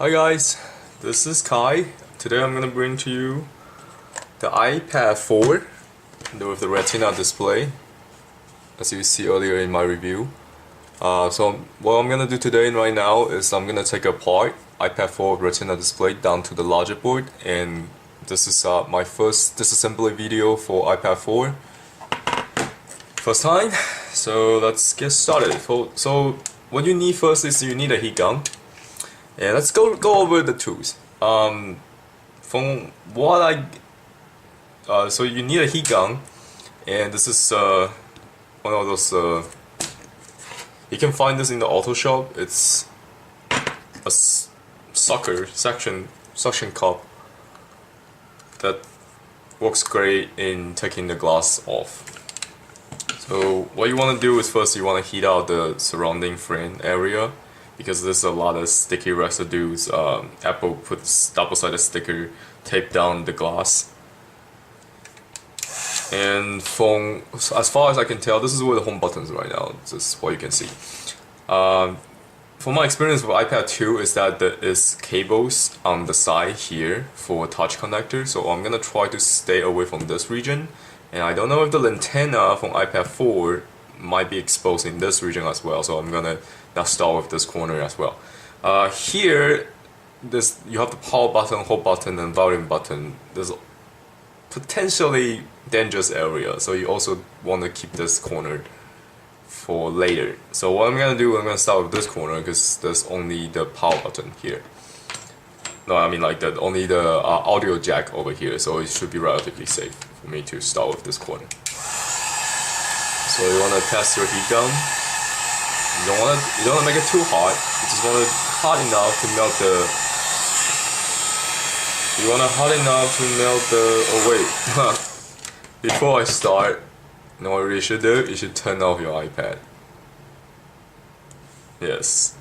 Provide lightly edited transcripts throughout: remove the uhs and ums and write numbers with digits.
Hi guys, this is Kai. Today I'm gonna bring to you the iPad 4 with the Retina display, as you see earlier in my review. So what I'm gonna do today right now is I'm gonna take apart iPad 4 Retina display down to the logic board, and this is my first disassembly video for iPad 4. First time, so let's get started. So what you need first is you need a heat gun. Yeah, let's go over the tools. From what so you need a heat gun, and this is one of those. You can find this in the auto shop. It's a suction cup that works great in taking the glass off. So what you want to do is first you want to heat out the surrounding frame area, because there's a lot of sticky residues. Apple puts double-sided sticker tape down the glass. And from as far as I can tell, this is where the home button is right now. This is what you can see. From my experience with iPad 2 is that there is cables on the side here for touch connector. So I'm gonna try to stay away from this region. And I don't know if the antenna from iPad 4 might be exposed in this region as well. So I'm gonna now start with this corner as well. Here, you have the power button, home button, and volume button. There's potentially dangerous area, so you also want to keep this corner for later. So what I'm gonna do, I'm gonna start with this corner because there's only the power button here. No, I mean like only the audio jack over here, so it should be relatively safe for me to start with this corner. So you wanna test your heat gun. You don't wanna make it too hot. You just want it hot enough to melt the. You want it hot enough to melt the. Oh wait, before I start, you know what you should do? You should turn off your iPad. Yes,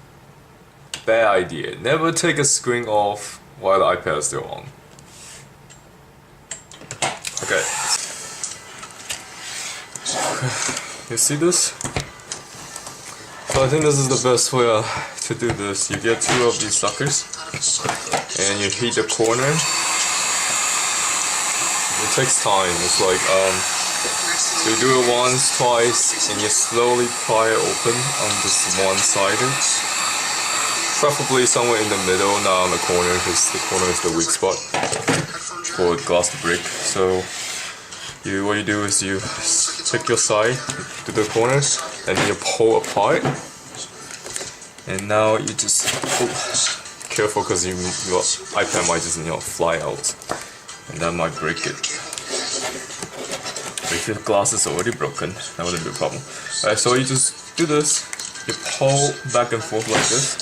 bad idea. Never take a screen off while the iPad is still on. Okay. You see this? So I think this is the best way to do this. You get two of these suckers and you heat the corner. It takes time. It's like so you do it once, twice, and you slowly pry it open on this one-sided. Preferably somewhere in the middle, not on the corner, because the corner is the weak spot for glass to break. So what you do is you take your side to the corners and then you pull apart, and now you just careful because your iPad might just fly out, and that might break it. If your glass is already broken, that wouldn't be a problem. Alright, so you just do this, you pull back and forth like this,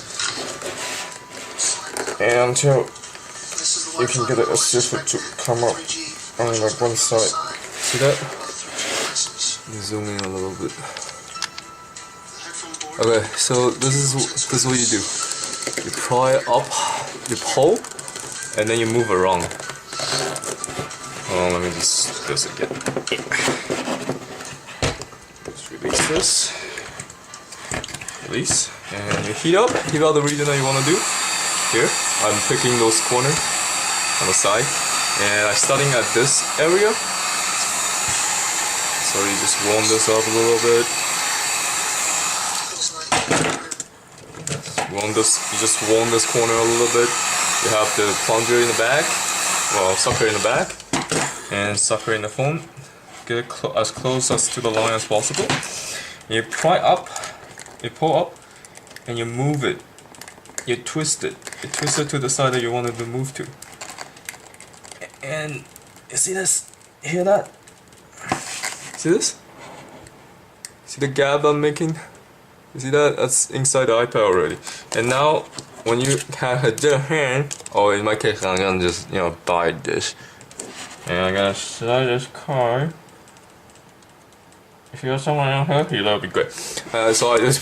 and until you can get it assisted to come up on like one side. See that? Zoom in a little bit. Okay, so this is what you do. You pry it up, you pull, and then you move around. Oh, let me just do this again. Just release this. Release, and you heat out the region that you want to do. Here, I'm picking those corners on the side, and I'm starting at this area. So you just warm this up a little bit. You just warm this corner a little bit. You have the plunger in the back, well, sucker in the back, and sucker in the front. Get it as close as to the line as possible. You pry up, you pull up, and you move it. You twist it. You twist it to the side that you wanted to move to. And you see this? You hear that? See this? See the gap I'm making? You see that? That's inside the iPad already. And now, when you have a different hand, or in my case, I'm gonna just buy this, and I'm gonna slide this card. If you have someone else here, that would be great. So I just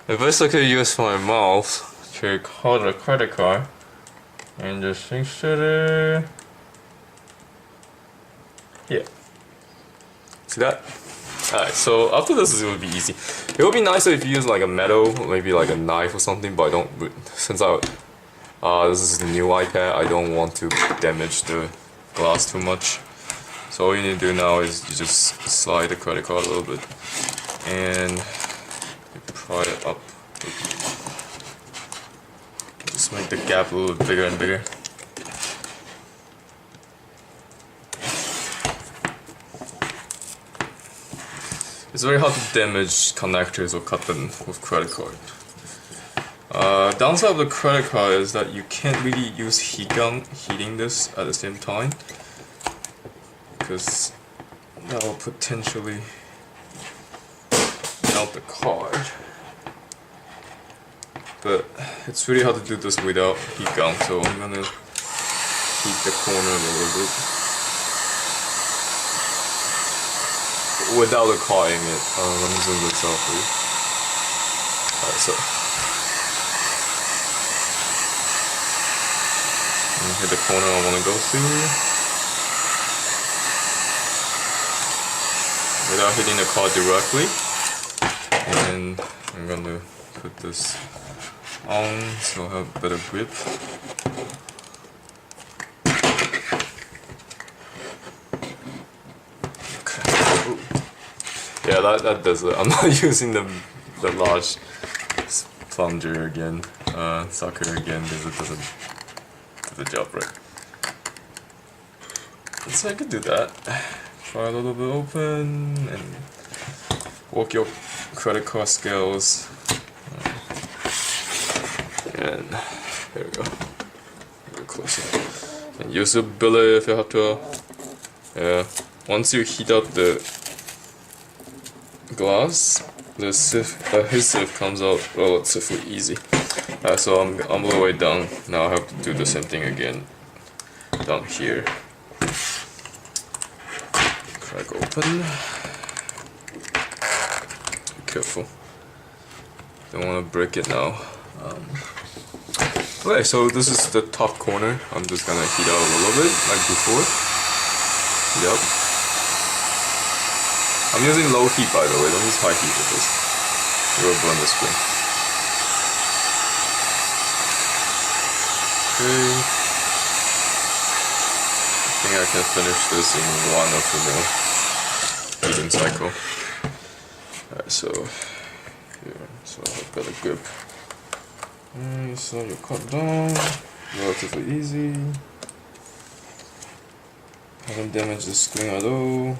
basically use my mouth to hold the credit card, and just insert it. Yeah. See that? Alright, so after this it will be easy. It would be nicer if you use like a metal, maybe like a knife or something, but I don't, since this is the new iPad, I don't want to damage the glass too much. So all you need to do now is you just slide the credit card a little bit and you pry it up. Just make the gap a little bit bigger and bigger. It's very hard to damage connectors or cut them with credit card. Downside of the credit card is that you can't really use heat gun heating this at the same time, because that will potentially melt the card. But it's really hard to do this without heat gun, so I'm gonna heat the corner a little bit without cutting it. Let me zoom this out for you. Alright, so hit the corner I want to go through without hitting the card directly, and I'm going to put this on so I have better grip. Okay. Ooh. Yeah, that does it. I'm not using the large plunger again, sucker again, because it doesn't the job right. So I could do that. Try a little bit open and work your credit card scales. And there we go. A little closer. And use a billet if you have to. Yeah. Once you heat up the glass, the adhesive comes out relatively easy. So I'm all the way down. Now I have to do the same thing again down here. Crack open. Be careful. Don't want to break it now. Okay, so this is the top corner. I'm just gonna heat out a little bit like before. Yep. I'm using low heat by the way. Don't use high heat with this. It will burn the screen. Okay. I think I can finish this in one or two more heating cycle. Alright, so here, so I've got a grip. So you cut down, relatively easy. Haven't damaged the screen at all.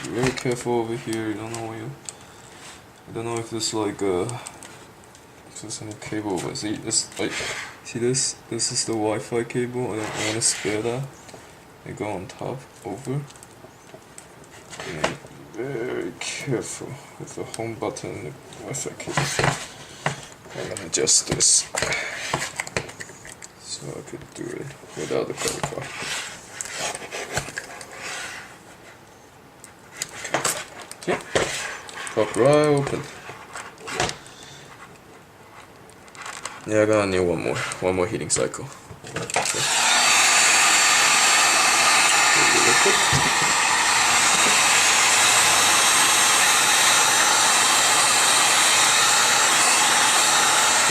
Be very careful over here. You don't know I don't know if this like if there's any cable, but see this like. See this? This is the Wi-Fi cable. I don't want to spare that. They go on top, over. And very careful with the home button and the Wi-Fi cable. I'm gonna adjust this so I could do it without the credit card. Okay. Pop right open. Yeah, I'm gonna need one more heating cycle. Okay.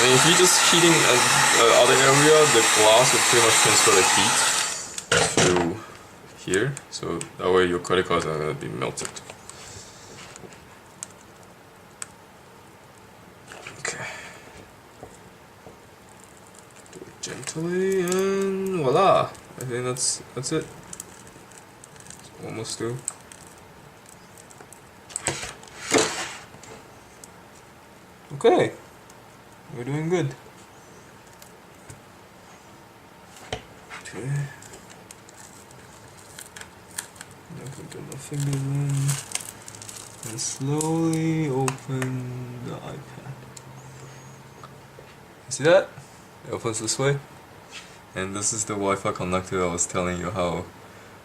And if you're just heating other area, the glass will pretty much transfer the heat to here, so that way your credit cards are gonna be melted. Okay. Gently, and voila! I think that's it. It's almost through. Okay, we're doing good. Okay. Now put my fingers in and slowly open the iPad. See that? It opens this way, and this is the Wi-Fi connector I was telling you how.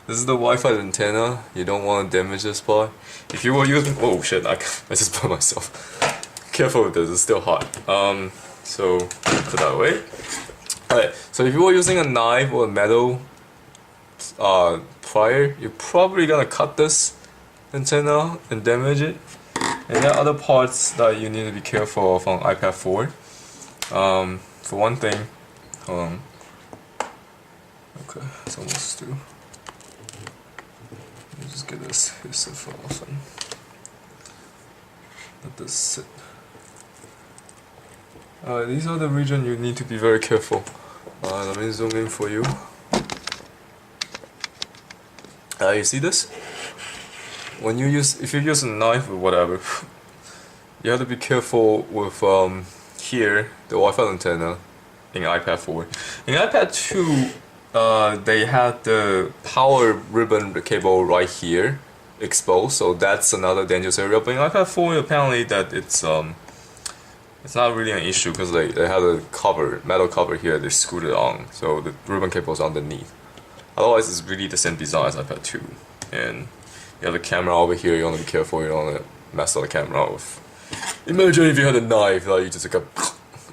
This is the Wi-Fi antenna. You don't want to damage this part. If you were using, oh shit! I just burnt myself. Careful with this. It's still hot. So put that away. Alright. So if you were using a knife or a metal plier, you're probably gonna cut this antenna and damage it. And there are other parts that you need to be careful of on iPad 4. For one thing, hold on. Okay, it's almost through. Let me just get this stuff off and let this sit. These are the regions you need to be very careful. Let me zoom in for you. You see this? If you use a knife or whatever, you have to be careful with here the Wi-Fi antenna in iPad 4. In iPad 2, they had the power ribbon cable right here exposed, so that's another dangerous area. But in iPad 4, apparently that it's not really an issue because they have a metal cover here. They screwed it on, so the ribbon cable is underneath. Otherwise, it's really the same design as iPad 2. And you have a camera over here. You want to be careful. You don't want to mess up the camera with. Imagine if you had a knife, you just like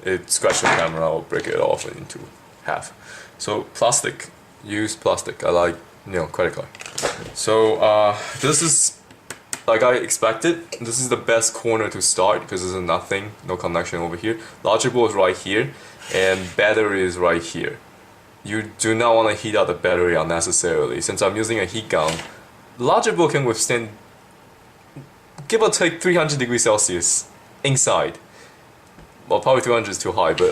it scratch the camera or break it off into half. So plastic, use plastic. I like credit card. So this is like I expected. This is the best corner to start because there's nothing, no connection over here. Logic board is right here, and battery is right here. You do not want to heat up the battery unnecessarily. Since I'm using a heat gun, logic board can withstand give or take 300 degrees Celsius inside. Well, probably 200 is too high, but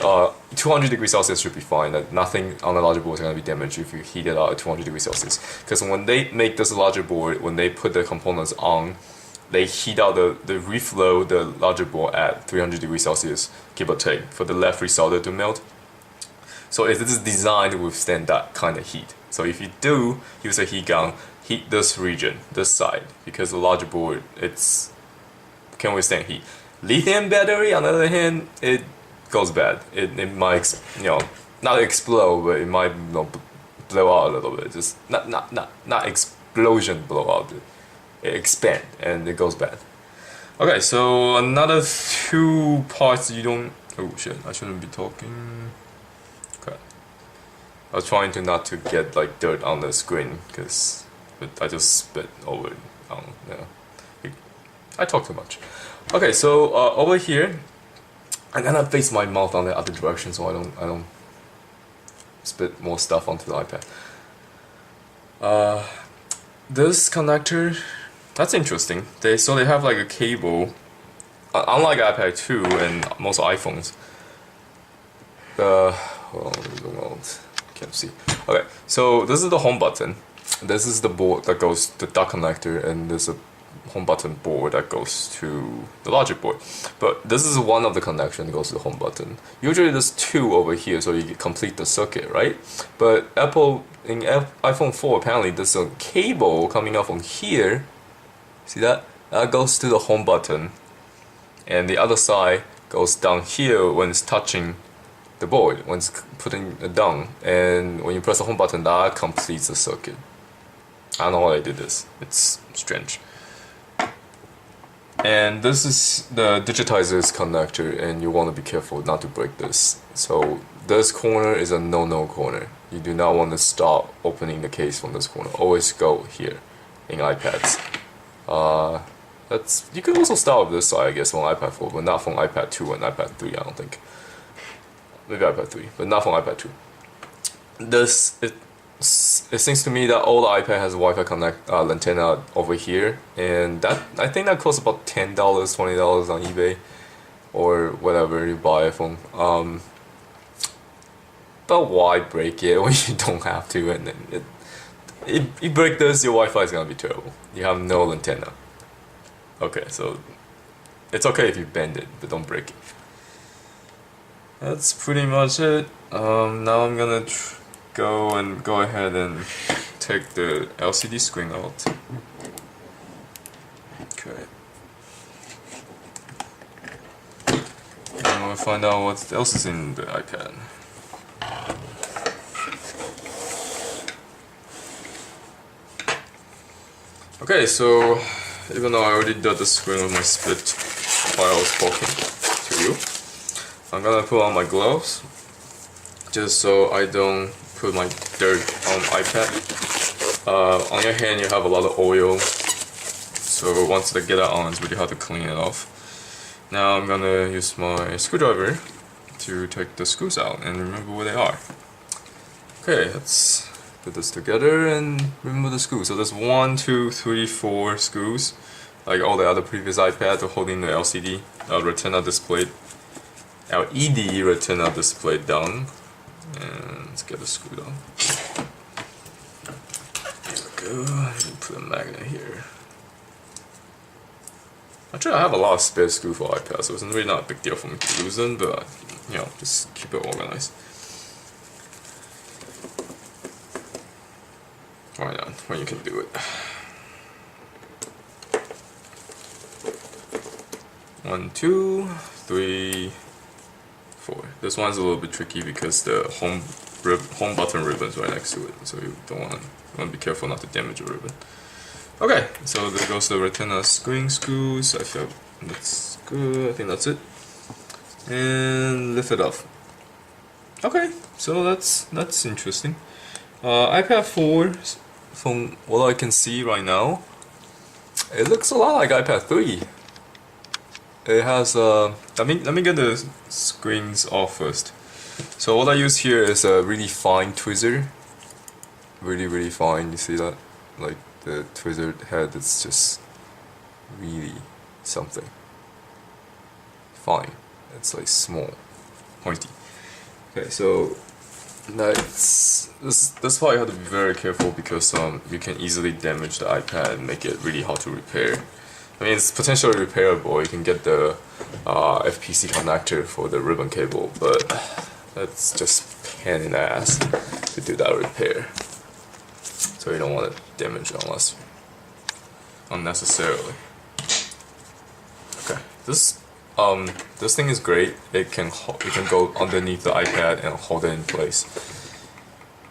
200 degrees Celsius should be fine. Nothing on the logic board is going to be damaged if you heat it out at 200 degrees Celsius. Because when they make this logic board, when they put the components on, they heat out the reflow the logic board at 300 degrees Celsius, give or take, for the left resolder to melt. So it is designed to withstand that kind of heat. So if you do use a heat gun, heat this region, this side, because the logic board can withstand heat. Lithium battery, on the other hand, it goes bad. It might not explode, but it might blow out a little bit. Just not explosion blow out. It expand and it goes bad. Okay, so another two parts you don't. Oh shit! I shouldn't be talking. Okay. I was trying to not to get like dirt on the screen because I just spit over it. I talk too much. Okay, so over here, I'm gonna face my mouth on the other direction so I don't spit more stuff onto the iPad. This connector, that's interesting. They have like a cable, unlike iPad 2 and most iPhones. Hold on, can't see. Okay, so this is the home button. This is the board that goes to the dock connector, and there's a home button board that goes to the logic board. But this is one of the connections that goes to the home button. Usually there's two over here so you can complete the circuit, right? But Apple, in iPhone 4, apparently there's a cable coming out from here. See that? That goes to the home button. And the other side goes down here when it's touching the board, when it's putting it down. And when you press the home button, that completes the circuit. I don't know why they did this. It's strange. And this is the digitizer's connector, and you want to be careful not to break this. So this corner is a no-no corner. You do not want to start opening the case from this corner. Always go here in iPads. You can also start with this side, I guess, on iPad 4, but not from iPad 2 and iPad 3, I don't think. Maybe iPad 3, but not from iPad 2. It seems to me that all the iPad has a Wi-Fi connect antenna over here, and I think that costs about $10, $20 on eBay, or whatever you buy a phone. But why break it when you don't have to? And then if you break this, your Wi-Fi is gonna be terrible. You have no antenna. Okay, so it's okay if you bend it, but don't break it. That's pretty much it. Now I'm gonna go ahead and take the LCD screen out. Okay. And we'll find out what else is in the iPad. Okay, so even though I already did the screen with my spit while I was talking to you, I'm gonna put on my gloves just so I don't put my dirt on iPad. On your hand you have a lot of oil, So once they get that on, it's really hard to clean it off. Now I'm gonna use my screwdriver to take the screws out and remember where they are. Okay, let's put this together and remove the screws. So there's 1, 2, 3, 4 screws, like all the other previous iPads, holding the LCD, Retina display, LED Retina display down. And let's get the screw down. There we go. Put a magnet here. Actually, I have a lot of spare screws for iPad, so it's really not a big deal for me to lose them, but you know, just keep it organized. Why not? When you can do it. 1, 2, 3, 4. This one's a little bit tricky because the home button ribbon's right next to it, so you want to be careful not to damage the ribbon. Okay, so there goes the Retina screen screws. I feel that's good. I think that's it. And lift it off. Okay, so that's interesting. iPad 4, from what I can see right now, it looks a lot like iPad 3. It has let me get the screens off first. So what I use here is a really fine tweezer. Really fine. You see that? Like the tweezer head is just really something. Fine. It's like small, pointy. Okay, so this part you have to be very careful because you can easily damage the iPad and make it really hard to repair. I mean, it's potentially repairable. You can get the FPC connector for the ribbon cable, but that's just pain in the ass to do that repair. So you don't want to damage it unless unnecessarily. Okay, this thing is great. It can go underneath the iPad and hold it in place.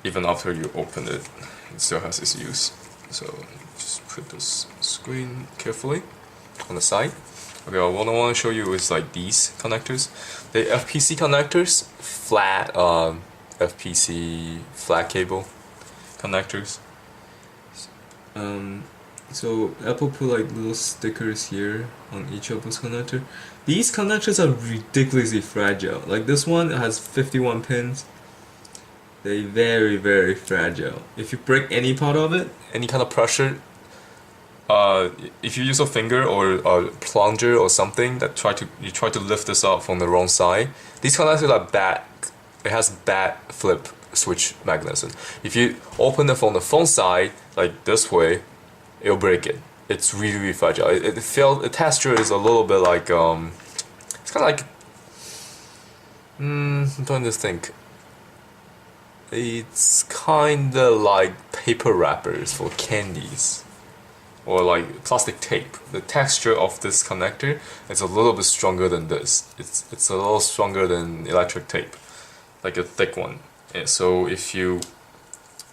Even after you open it, it still has its use. So just put this screen carefully on the side. Okay, what I want to show you is like these connectors. The FPC connectors, flat FPC flat cable connectors. So Apple put like little stickers here on each of those connectors. These connectors are ridiculously fragile. Like this one has 51 pins. They're very fragile. If you break any part of it, any kind of pressure, if you use a finger or a plunger or something that you try to lift this up from the wrong side, these connectors are bad. It has bad flip switch mechanism. If you open it from the phone side like this way, it'll break it. It's really fragile. The texture is a little bit like it's kind of like I'm trying to think. It's kind of like paper wrappers for candies, or like plastic tape. The texture of this connector is a little bit stronger than this. It's a little stronger than electric tape, like a thick one. And so if you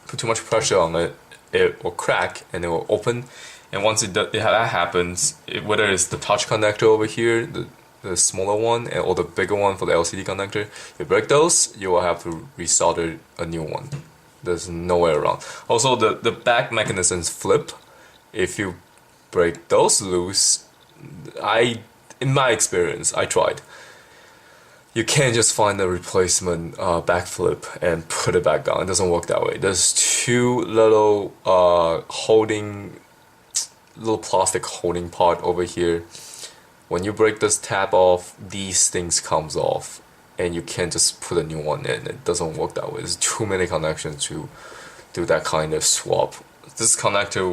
put too much pressure on it, it will crack and it will open. And once that happens, whether it's the touch connector over here, the smaller one, or the bigger one for the LCD connector, if you break those, you will have to resolder a new one. There's no way around. Also, the back mechanisms flip. If you break those loose, in my experience, I tried. You can't just find a replacement backflip and put it back on. It doesn't work that way. There's two little little plastic holding part over here. When you break this tab off, these things comes off, and you can't just put a new one in. It doesn't work that way. There's too many connections to do that kind of swap. This connector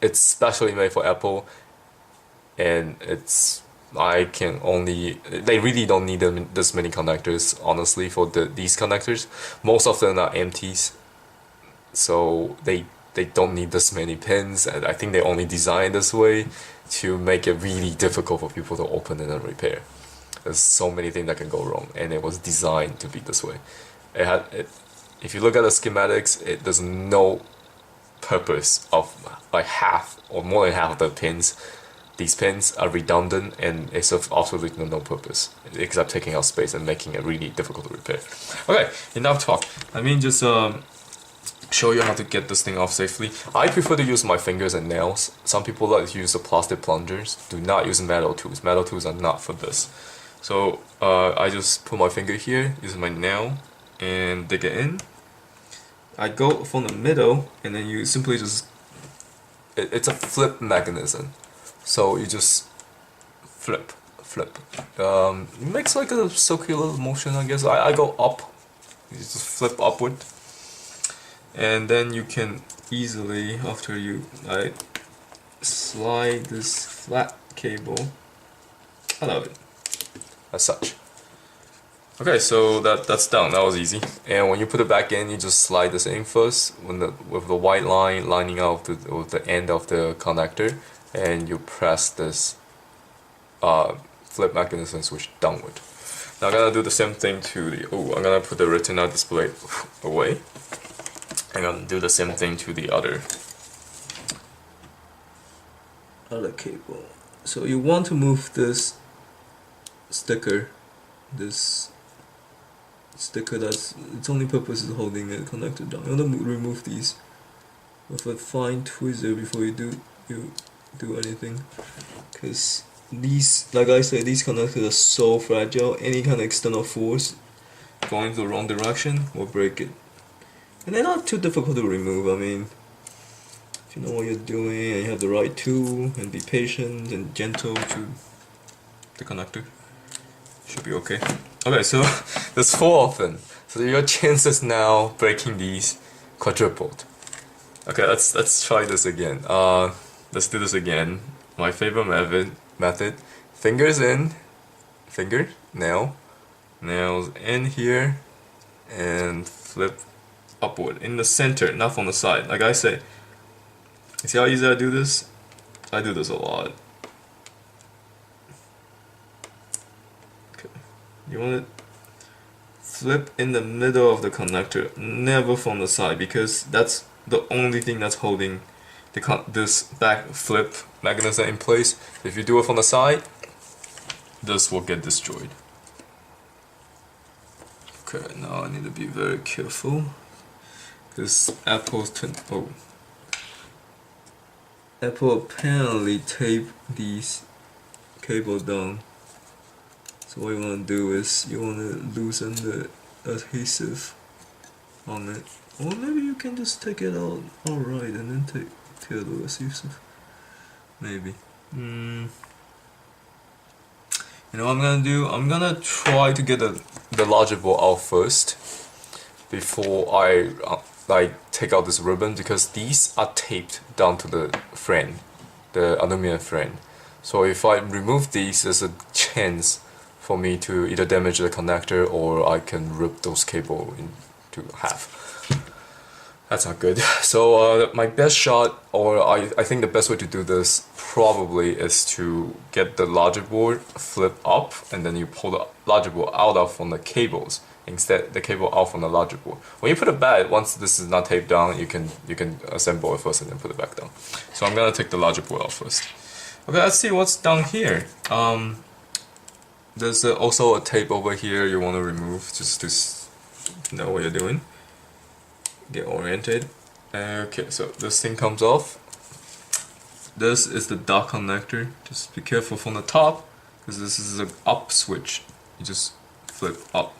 it's specially made for Apple, and they really don't need this many connectors, honestly, for these connectors. Most of them are empties, so they don't need this many pins, and I think they only designed this way to make it really difficult for people to open it and repair. There's so many things that can go wrong, and it was designed to be this way. If you look at the schematics, there's no purpose of like half or more than half of the pins. These pins are redundant, and it's of absolutely no purpose except taking out space and making it really difficult to repair. Okay, enough talk. Let me just show you how to get this thing off safely. I prefer to use my fingers and nails. Some people like to use the plastic plungers. Do not use metal tools. Metal tools are not for this. So I just put my finger here, using my nail, and dig it in. I go from the middle, and then you simply just, it's a flip mechanism. So you just flip. It makes like a circular motion, I guess. I go up. You just flip upward. And then you can easily, after you slide this flat cable out of it, as such. Okay, so that's done. That was easy. And when you put it back in, you just slide this in first with the white line lining up with the end of the connector, and you press this flip mechanism switch downward. Now I'm gonna do the same thing to the. I'm gonna put the Retina display away. I'm gonna do the same thing to the other cable. So you want to move this sticker, that's its only purpose is holding the connector down. You want to remove these with a fine tweezer before you do anything, because these, like I said, these connectors are so fragile. Any kind of external force going the wrong direction will break it. And they're not too difficult to remove. I mean, if you know what you're doing and you have the right tool and be patient and gentle to the connector, should be okay. Okay, so there's 4 of them. So your chances now breaking these quadrupled. Okay, let's try this again. Let's do this again. My favorite method. Fingers in, nails in here, and flip upward in the center, not from the side. Like I say, you see how easy I do this? I do this a lot. Okay, you want to flip in the middle of the connector, never from the side, because that's the only thing that's holding this back flip mechanism in place. If you do it from the side, this will get destroyed. Okay, now I need to be very careful, because Apple apparently taped these cables down. So what you want to do is you want to loosen the adhesive on it, or maybe you can just take it out outright and then tear the adhesive. Maybe. You know what I'm gonna do? I'm gonna try to get the larger ball out first before I take out this ribbon, because these are taped down to the frame, the aluminum frame. So if I remove these, there's a chance for me to either damage the connector or I can rip those cables into half. That's not good. So my best shot, or I think the best way to do this probably is to get the larger board, flip up, and then you pull the larger board out from the cables. Instead, the cable out from the larger board. When you put it back, once this is not taped down, you can assemble it first and then put it back down. So I'm gonna take the larger board out first. Okay, let's see what's down here. There's also a tape over here you want to remove, just to know what you're doing. Get oriented. Okay, so this thing comes off. This is the dock connector. Just be careful from the top, because this is an up switch. You just flip up.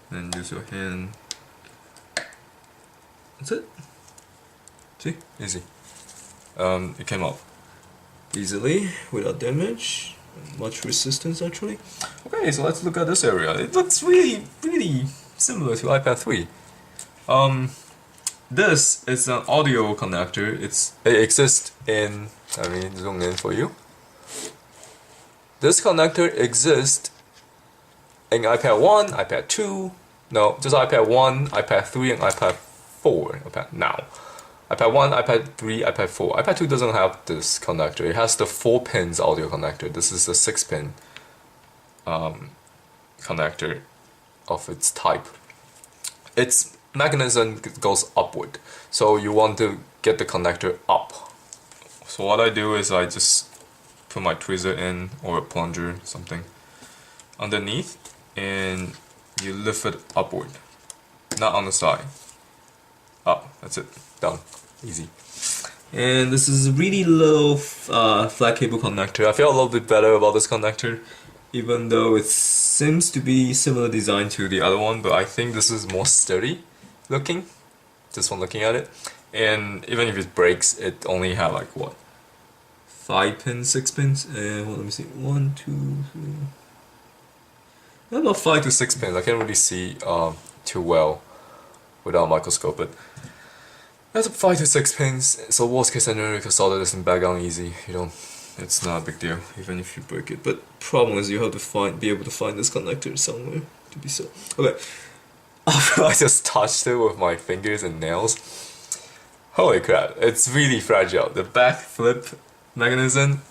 Then use your hand. That's it. See? Easy. It came off easily, without damage. Much resistance actually. Okay, so let's look at this area. It looks really, really similar to iPad 3. This is an audio connector. It exists in, let me zoom in for you. This connector exists in iPad 1, iPad 2, no, just iPad 1, iPad 3, and iPad 4. Now, iPad 1, iPad 3, iPad 4. iPad 2 doesn't have this connector. It has the 4 pins audio connector. This is a 6-pin connector of its type. Its mechanism goes upward, so you want to get the connector up. So what I do is I just put my tweezer in, or a plunger, something underneath, and you lift it upward, not on the side. Oh, that's it. Done. Easy. And this is a really low flat cable connector. I feel a little bit better about this connector, even though it seems to be similar design to the other one, but I think this is more sturdy looking, this one looking at it. And even if it breaks, it only have like what? 5 pins, 6 pins, and well, let me see, 1, 2, 3. About 5 to 6 pins. I can't really see too well without a microscope, but that's 5 to 6 pins. So worst case scenario, you can solder this in back on easy. You don't. It's not a big deal, even if you break it. But problem is, you have to be able to find this connector somewhere to be so. Okay. I just touched it with my fingers and nails. Holy crap! It's really fragile. The back flip mechanism,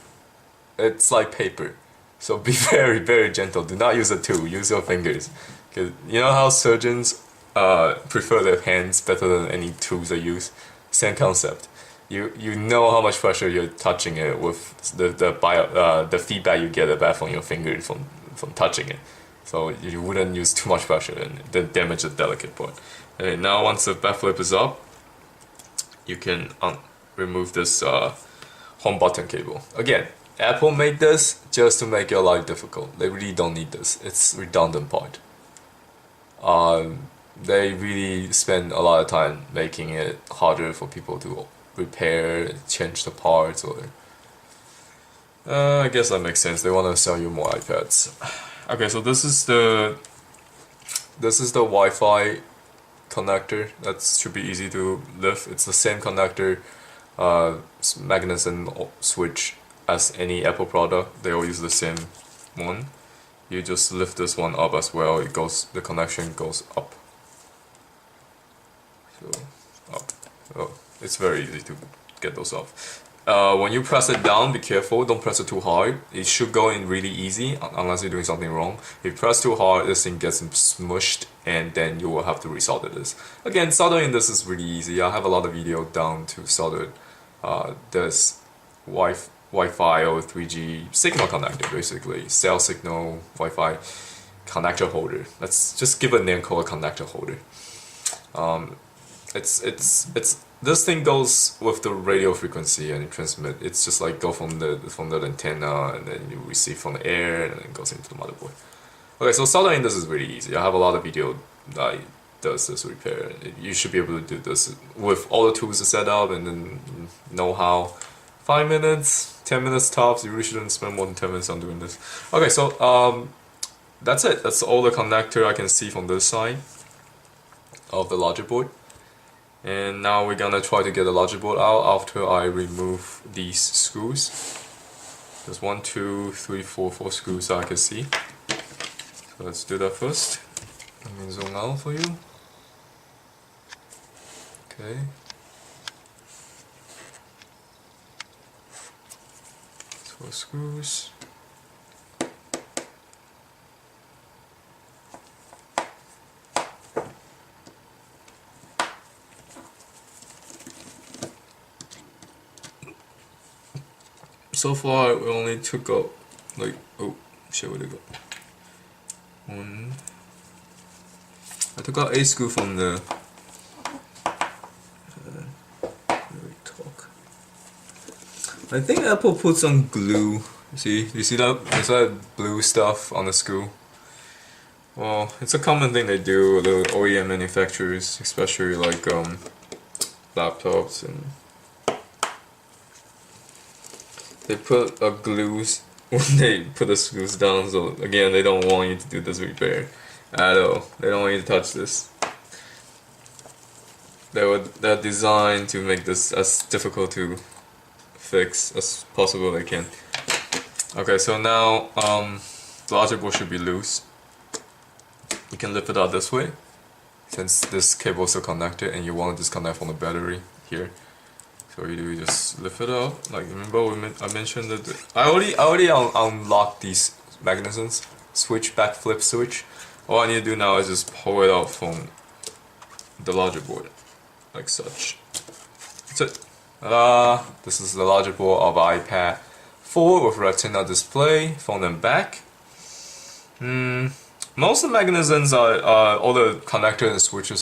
it's like paper. So be very, very gentle. Do not use a tool. Use your fingers. Cause you know how surgeons prefer their hands better than any tools they use. Same concept. You know how much pressure you're touching it with the feedback you get back from your fingers from touching it. So you wouldn't use too much pressure and then damage the delicate part. And now once the back flip is up, you can remove this home button cable. Again, Apple made this just to make your life difficult. They really don't need this. It's redundant part. They really spend a lot of time making it harder for people to repair, change the parts, or I guess that makes sense. They want to sell you more iPads. Okay, so this is the Wi-Fi connector. That should be easy to lift. It's the same connector, mechanism switch as any Apple product. They all use the same one. You just lift this one up as well. It goes. The connection goes up. So up. Oh, it's very easy to get those off. When you press it down, be careful. Don't press it too hard. It should go in really easy unless you're doing something wrong. If you press too hard, this thing gets smushed, and then you will have to resolder this. Again, soldering this is really easy. I have a lot of video down to solder this Wi-Fi or 3G signal connector, basically cell signal Wi-Fi connector holder. Let's just give a name called a connector holder. It's this thing goes with the radio frequency and it transmit. It's just like go from the antenna, and then you receive from the air, and then it goes into the motherboard. Okay, so soldering this is really easy. I have a lot of video that does this repair. You should be able to do this with all the tools set up, and then know how. 5 minutes, 10 minutes tops. You really shouldn't spend more than 10 minutes on doing this. Okay, so that's it. That's all the connector I can see from this side of the logic board. And now we're gonna try to get the logic board out after I remove these screws. There's 1, 2, 3, 4 screws that I can see. So let's do that first. Let me zoom out for you. Okay. That's 4 screws. So far, we only took out like, oh shit, where'd it go? I took out a screw from the. I think Apple put some glue. See, you see that? Is that blue stuff on the screw? Well, it's a common thing they do. The OEM manufacturers, especially like laptops and. They put a glues when they put the screws down, so again they don't want you to do this repair at all. They don't want you to touch this. They're designed to make this as difficult to fix as possible they can. Okay, so now the logic board should be loose. You can lift it out this way, since this cable is still connected and you want to disconnect from the battery here. So you do just lift it up. Like remember I mentioned that I already unlocked these mechanisms. Switch, back flip switch. All I need to do now is just pull it out from the logic board, like such. That's it. This is the logic board of iPad 4 with Retina display, front and back. Most of the mechanisms are all the connectors and switches